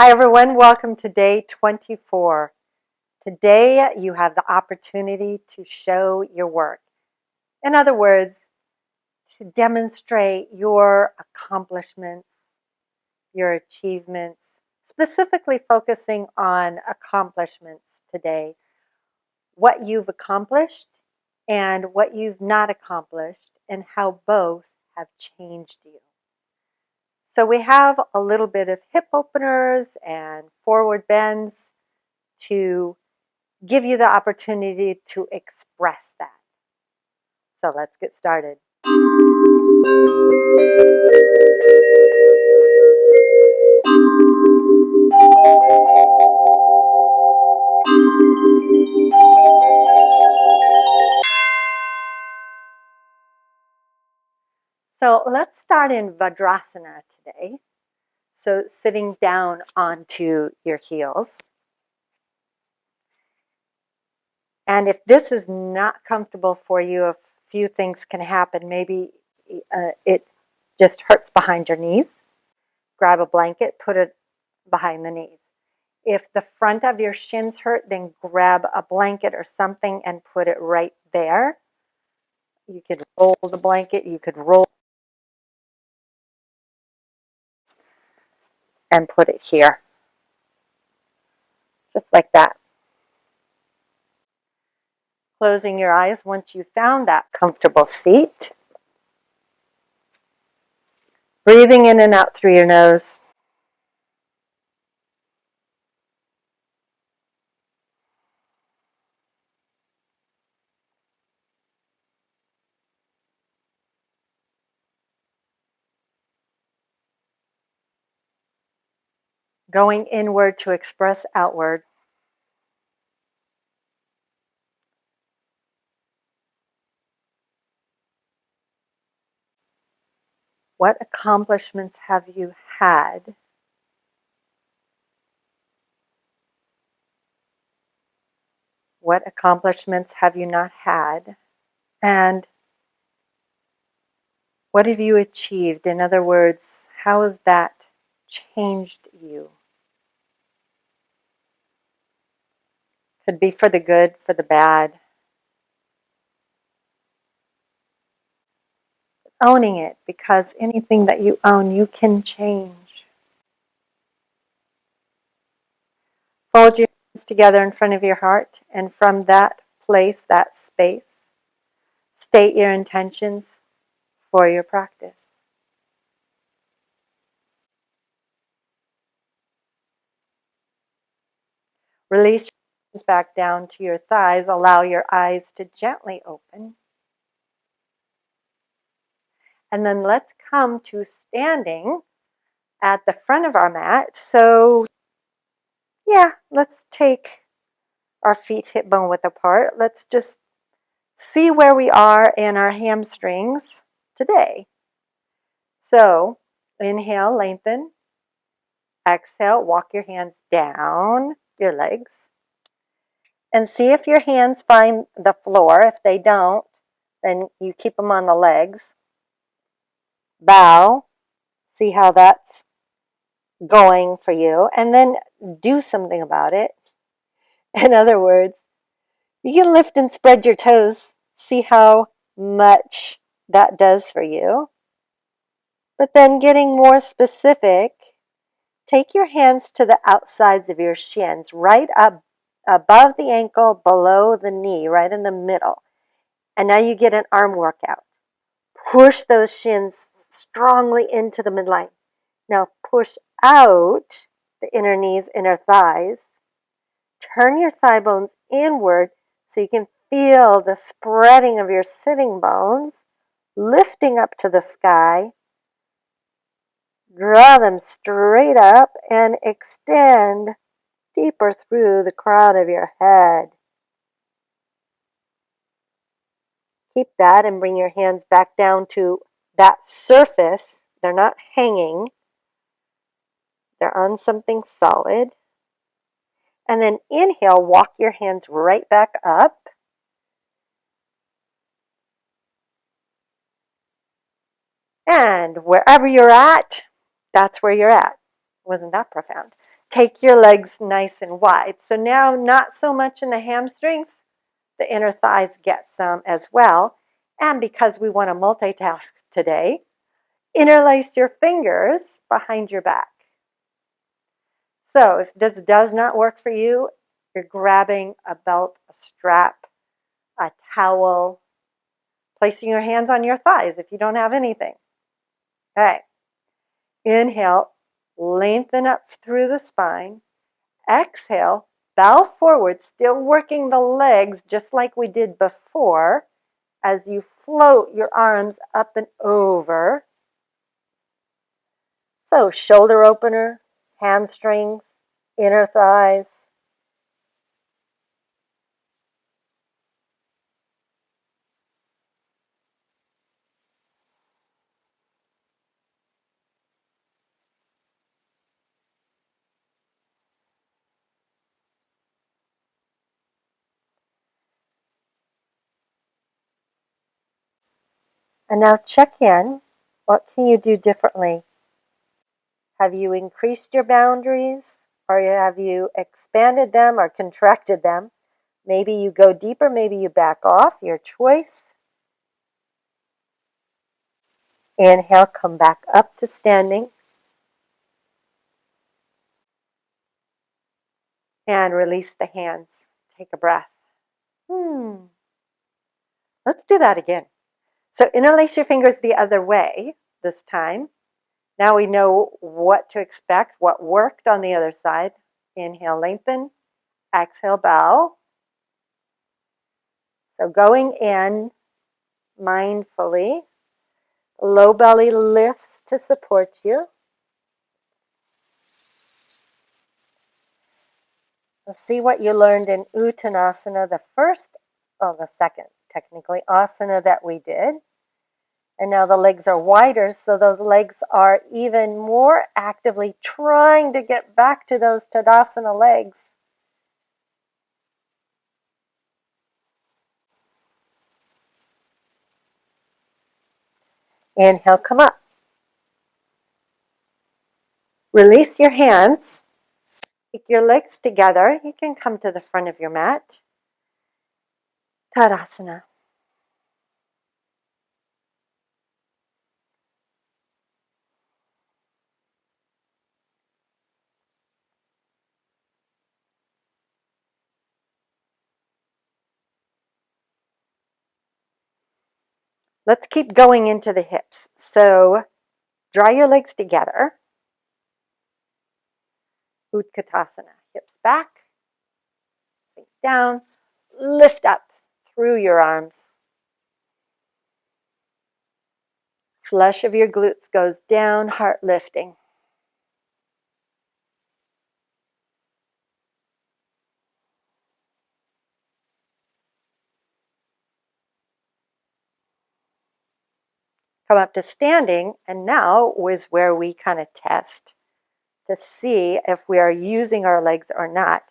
Hi everyone, welcome to day 24. Today you have the opportunity to show your work. In other words, to demonstrate your accomplishments, your achievements, specifically focusing on accomplishments today, what you've accomplished and what you've not accomplished, and how both have changed you. So we have a little bit of hip openers and forward bends to give you the opportunity to express that. So let's get started. So let's start in Vajrasana today. So sitting down onto your heels. And if this is not comfortable for you, a few things can happen. Maybe it just hurts behind your knees. Grab a blanket, put it behind the knees. If the front of your shins hurt, then grab a blanket or something and put it right there. You could roll the blanket, you could roll and put it here. Just like that. Closing your eyes once you've found that comfortable seat. Breathing in and out through your nose. Going inward to express outward. What accomplishments have you had? What accomplishments have you not had? And what have you achieved? In other words, how has that changed you? Could be for the good, for the bad. Owning it, because anything that you own, you can change. Fold your hands together in front of your heart, and from that place, that space, state your intentions for your practice. Release your hands back down to your thighs. Allow your eyes to gently open. And then let's come to standing at the front of our mat. So, let's take our feet hip bone width apart. Let's just see where we are in our hamstrings today. So, inhale, lengthen. Exhale, walk your hands down your legs. And see if your hands find the floor. If they don't, then you keep them on the legs. Bow. See how that's going for you. And then do something about it. In other words, you can lift and spread your toes. See how much that does for you. But then getting more specific, take your hands to the outsides of your shins, right up above the ankle, below the knee, right in the middle. And now you get an arm workout. Push those shins strongly into the midline. Now push out the inner knees, inner thighs. Turn your thigh bones inward so you can feel the spreading of your sitting bones, lifting up to the sky. Draw them straight up and extend deeper through the crown of your head. Keep that and bring your hands back down to that surface. They're not hanging. They're on something solid. And then inhale, walk your hands right back up. And wherever you're at, that's where you're at. Wasn't that profound? take your legs nice and wide. So now not so much in the hamstrings, the inner thighs get some as well. And because we want to multitask today, interlace your fingers behind your back. So if this does not work for you, you're grabbing a belt, a strap, a towel, placing your hands on your thighs if you don't have anything. Okay. Inhale, lengthen up through the spine. Exhale, bow forward, still working the legs just like we did before as you float your arms up and over. So shoulder opener, hamstrings, inner thighs. And now check in. What can you do differently? Have you increased your boundaries? Or have you expanded them or contracted them? Maybe you go deeper, maybe you back off, your choice. Inhale, come back up to standing. And release the hands. Take a breath. Let's do that again. So interlace your fingers the other way this time. Now we know what to expect, what worked on the other side. Inhale, lengthen. Exhale, bow. So going in mindfully. Low belly lifts to support you. Let's see what you learned in Uttanasana, the second, technically, asana that we did. And now the legs are wider, so those legs are even more actively trying to get back to those Tadasana legs. Inhale, come up. Release your hands. Take your legs together. You can come to the front of your mat. Tadasana. Let's keep going into the hips. So draw your legs together. Utkatasana. Hips back. Sink down. Lift up through your arms. Flesh of your glutes goes down, heart lifting. Come up to standing, and now is where we kind of test to see if we are using our legs or not.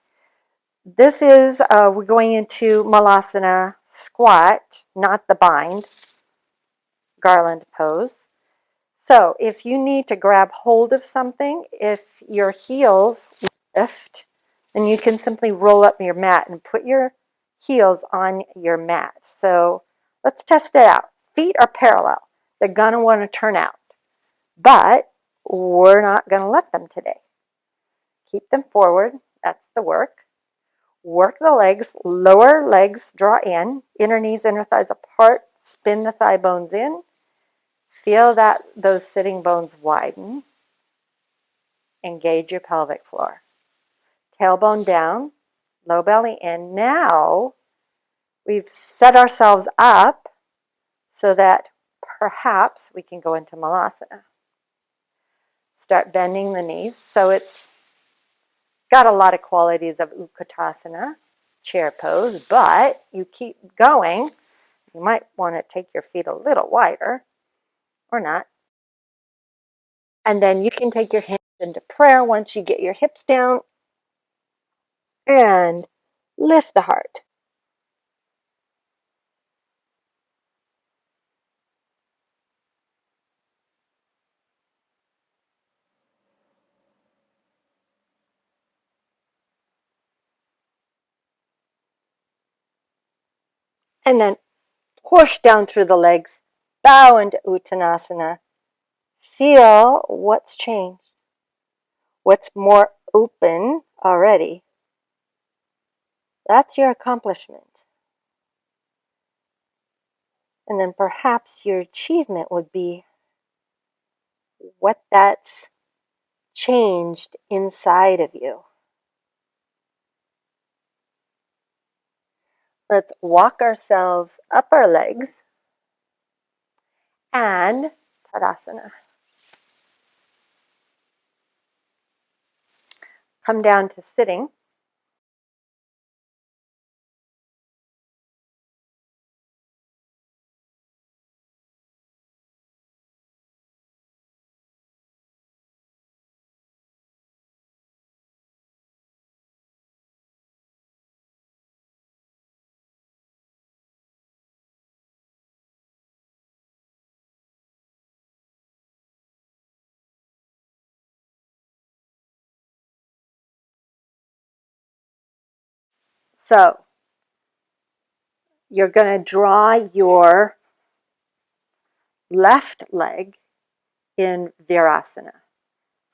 This is, we're going into Malasana squat, not the bind, garland pose. So if you need to grab hold of something, if your heels lift, then you can simply roll up your mat and put your heels on your mat. So let's test it out. Feet are parallel. They're going to want to turn out, but we're not going to let them today. Keep them forward. That's the work. Work the legs. Lower legs draw in. Inner knees, inner thighs apart. Spin the thigh bones in. Feel that those sitting bones widen. Engage your pelvic floor. Tailbone down, low belly in. Now we've set ourselves up so that perhaps we can go into Malasana. Start bending the knees. So it's got a lot of qualities of Utkatasana, chair pose, but you keep going. You might want to take your feet a little wider or not. And then you can take your hands into prayer once you get your hips down and lift the heart. And then push down through the legs, bow into Uttanasana. Feel what's changed, what's more open already. That's your accomplishment. And then perhaps your achievement would be what that's changed inside of you. Let's walk ourselves up our legs and Tadasana. Come down to sitting. So you're going to draw your left leg in Virasana.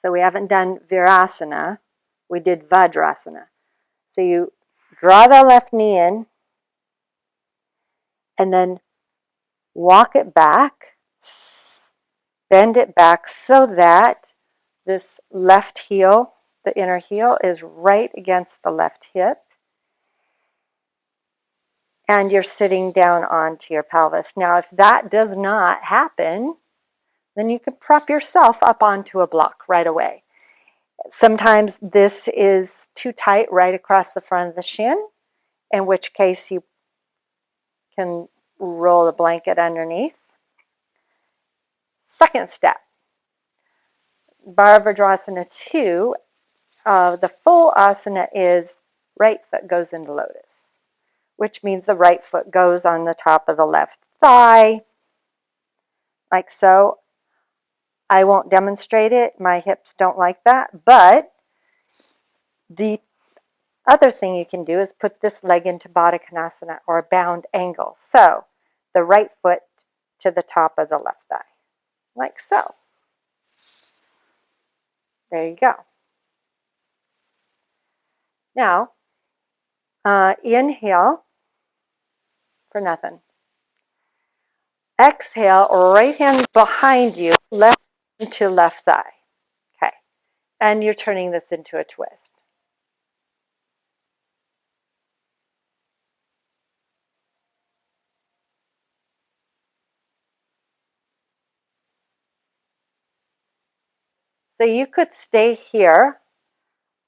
So we haven't done Virasana, we did Vajrasana. So you draw the left knee in and then walk it back, bend it back so that this left heel, the inner heel, is right against the left hip. And you're sitting down onto your pelvis. Now, if that does not happen, then you can prop yourself up onto a block right away. Sometimes this is too tight right across the front of the shin, in which case you can roll a blanket underneath. Second step, Bharadvajrasana II, the full asana is right foot goes into lotus, which means the right foot goes on the top of the left thigh, like so. I won't demonstrate it. My hips don't like that. But the other thing you can do is put this leg into Baddha Konasana, or a bound angle. So the right foot to the top of the left thigh, like so. There you go. Now, inhale for nothing. Exhale, right hand behind you, left to left thigh. Okay. And you're turning this into a twist. So you could stay here,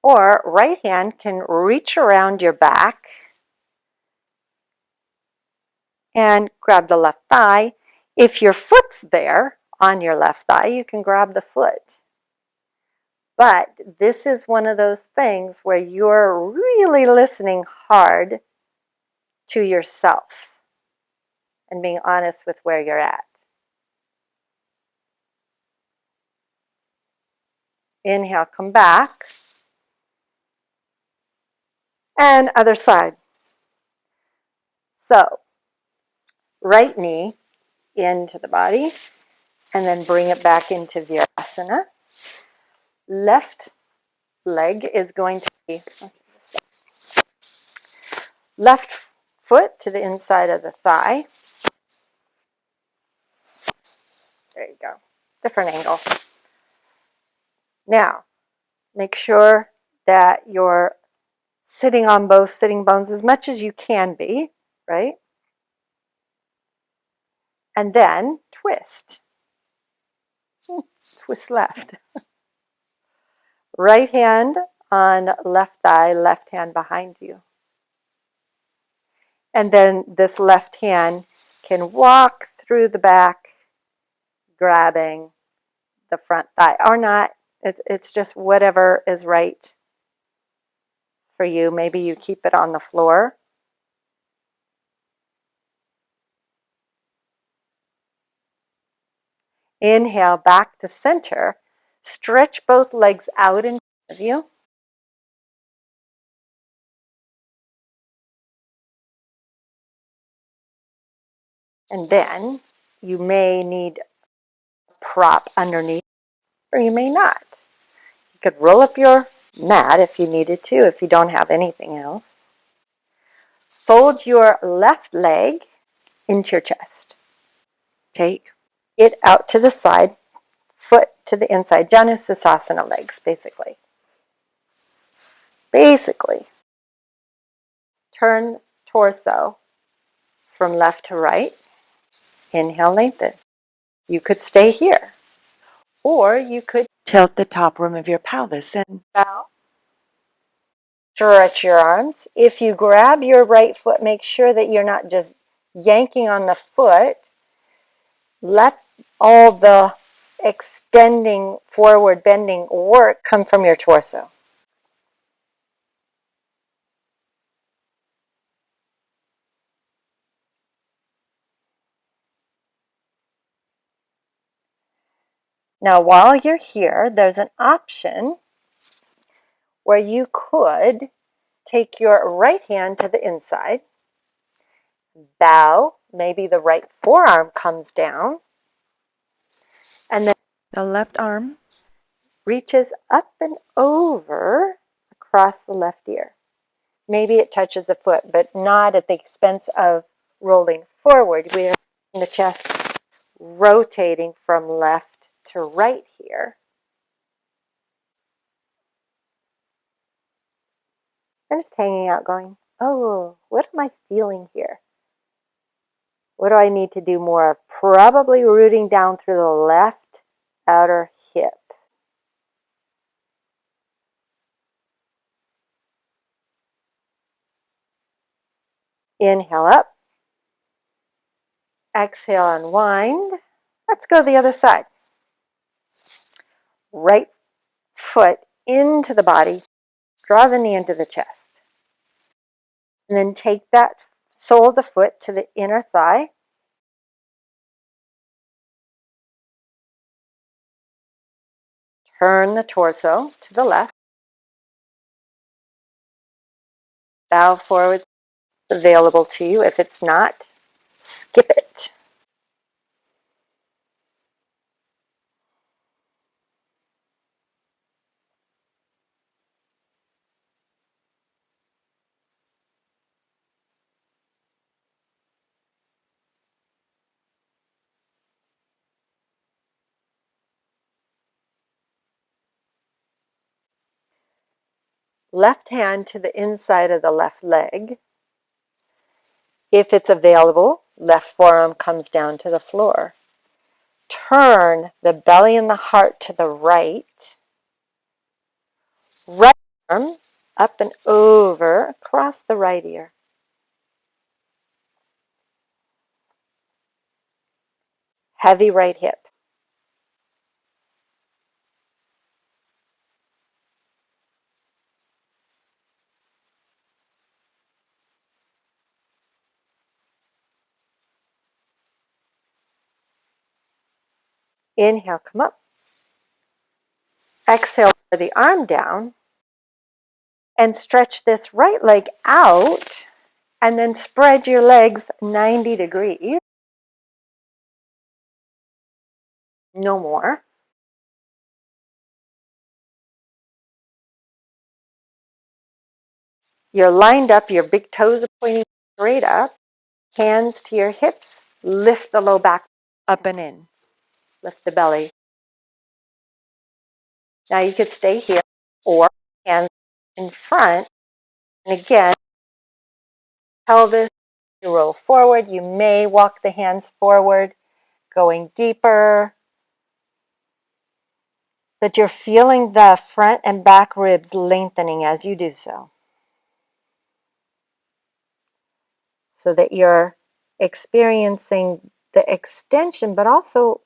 or right hand can reach around your back and grab the left thigh. If your foot's there on your left thigh, you can grab the foot. But this is one of those things where you're really listening hard to yourself and being honest with where you're at. Inhale, come back. And other side. So, right knee into the body, and then bring it back into Virasana. Left leg is going to be left foot to the inside of the thigh. There you go. Different angle. Now, make sure that you're sitting on both sitting bones as much as you can be, right? And then twist. Twist left. Right hand on left thigh, left hand behind you. And then this left hand can walk through the back, grabbing the front thigh, or not. It's just whatever is right for you. Maybe you keep it on the floor. Inhale, back to center. Stretch both legs out in front of you. And then you may need a prop underneath, or you may not. You could roll up your mat if you needed to, if you don't have anything else. Fold your left leg into your chest. Take it out to the side, foot to the inside. Janusasana legs, basically. Turn torso from left to right. Inhale, lengthen. You could stay here, or you could tilt the top rim of your pelvis and bow. Stretch your arms. If you grab your right foot, make sure that you're not just yanking on the foot. Let all the extending, forward bending work come from your torso. Now, while you're here, there's an option where you could take your right hand to the inside, bow, maybe the right forearm comes down, and then the left arm reaches up and over across the left ear. Maybe it touches the foot, but not at the expense of rolling forward. We're in the chest rotating from left to right here. I'm just hanging out going, oh, what am I feeling here? What do I need to do more of? Probably rooting down through the left outer hip. Inhale up. Exhale, unwind. Let's go the other side. Right foot into the body. Draw the knee into the chest. And then take that sole of the foot to the inner thigh. Turn the torso to the left. Bow forward. Available to you. If it's not, skip it. Left hand to the inside of the left leg. If it's available, left forearm comes down to the floor. Turn the belly and the heart to the right. Right arm up and over across the right ear. Heavy right hip. Inhale, come up. Exhale, for the arm down. And stretch this right leg out. And then spread your legs 90 degrees. No more. You're lined up, your big toes are pointing straight up. Hands to your hips. Lift the low back up and in. Lift the belly. Now you could stay here or hands in front. And again, pelvis, you roll forward. You may walk the hands forward, going deeper. But you're feeling the front and back ribs lengthening as you do so. So that you're experiencing the extension, but also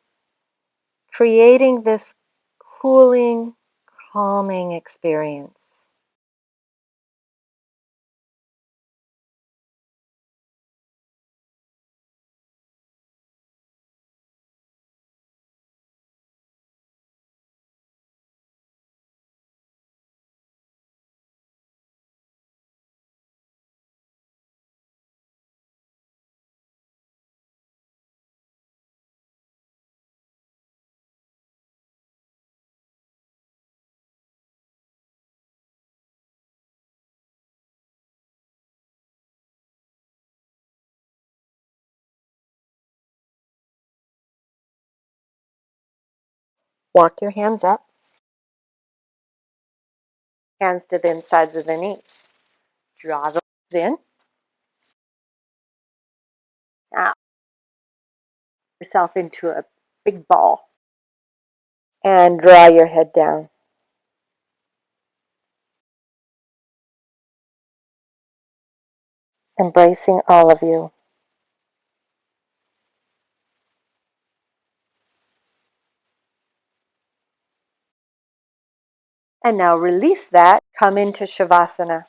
creating this cooling, calming experience. Walk your hands up, hands to the insides of the knees. Draw the legs in. Now, yourself into a big ball and draw your head down. Embracing all of you. And now release that. Come into Shivasana.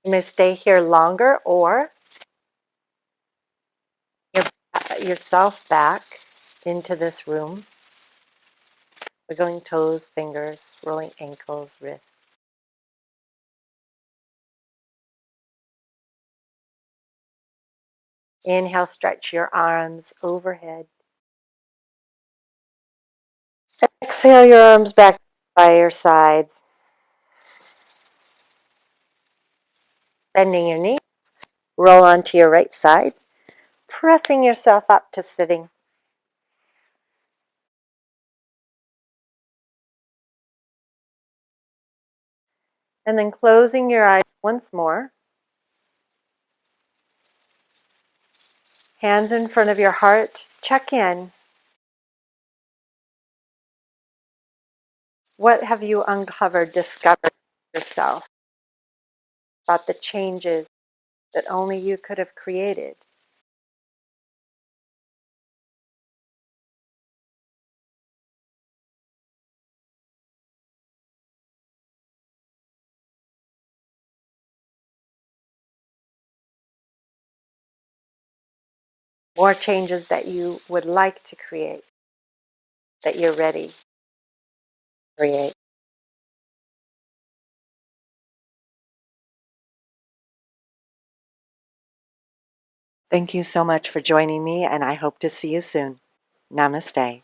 You may stay here longer or your, yourself back into this room. Wiggling toes, fingers, rolling ankles, wrists. Inhale, stretch your arms overhead. Exhale your arms back by your sides. Bending your knees. Roll onto your right side. Pressing yourself up to sitting. And then closing your eyes once more. Hands in front of your heart. Check in. What have you uncovered, discovered yourself about the changes that only you could have created? More changes that you would like to create, that you're ready to create. Thank you so much for joining me, and I hope to see you soon. Namaste.